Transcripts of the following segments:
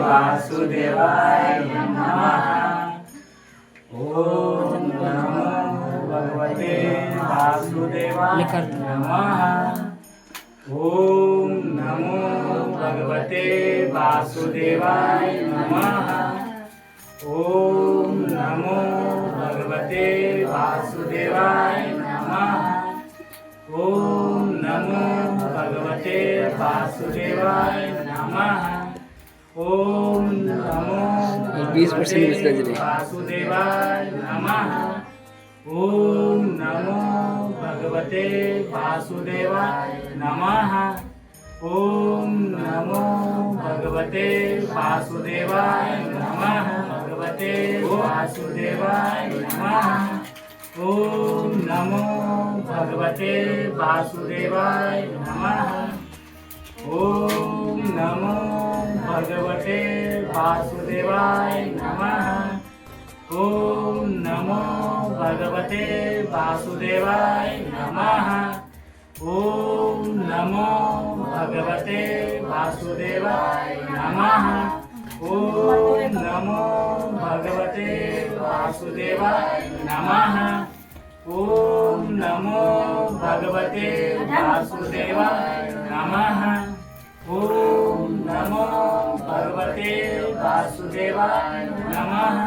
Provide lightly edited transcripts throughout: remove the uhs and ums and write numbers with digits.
वासुदेवाय नमः। ओम नमो भगवते वासुदेवाय नमः। ओम नमो भगवते वासुदेवाय नमः। ओम नमो भगवते वासुदेवाय नमः। ओम नमो भगवते वासुदेवाय नमः। ओम नमो 20% वासुदेवाय नमः। ओम नमो भगवते वासुदेवाय नमः। ओम नमो भगवते वासुदेवाय नमः। भगवते वासुदेवाय नमः। ओम नमो भगवते वासुदेवाय नमः। ओम नमो भगवते वासुदेवाय नमः। ओम नमो भगवते वासुदेवाय नमः। ओम नमो भगवते वासुदेवाय नमः। ओम नमो भगवते वासुदेवाय नमः। ओम नमो भगवते वासुदेवाय नमः। ओम नमो भगवते वासुदेवाय नमः।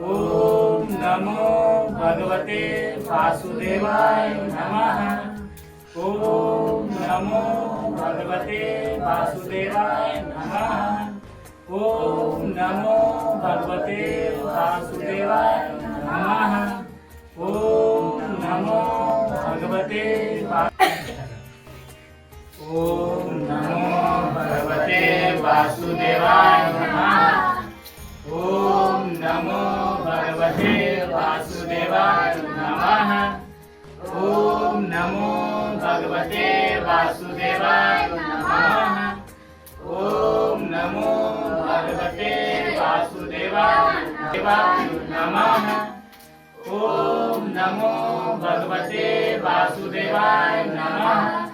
ओम नमो भगवते वासुदेवाय नमः। ओम नमो भगवते वासुदेवाय नमः। ओम नमो भगवते वासुदेवाय नमः। ओम नमो भगवते ओम नमो भगवते वासुदेवाय नमः। ओम नमो भगवते वासुदेवाय नमः। ओम नमो भगवते वासुदेवाय नमः। ओम नमो भगवते वासुदेवाय नमः। ओम नमो भगवते वासुदेवाय नमः।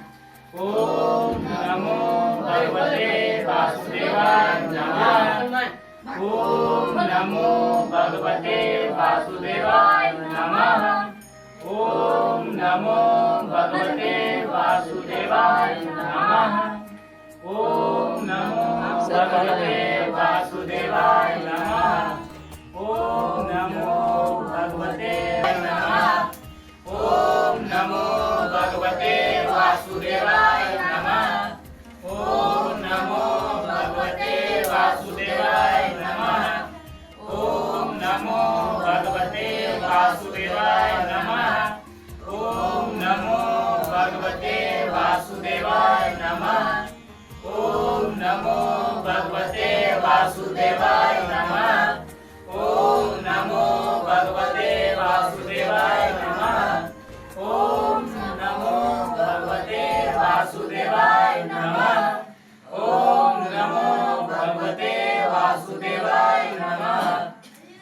ओम नमो भगवते वासुदेवाय नमः। ओम नमो भगवते वासुदेवाय नमः। ओम नमो भगवते वासुदेवाय नमः। ओम नमो भगवते वासुदेवाय नमः। ओम नमो भगवते नमः। ओम नमो भगवते वासुदेवाय नमः। ओम नमो भगवते वासुदेवाय नमः। ओम नमो भगवते वासुदेवाय नमः। ओम नमो भगवते वासुदेवाय नमः। ओम नमो भगवते वासुदेवाय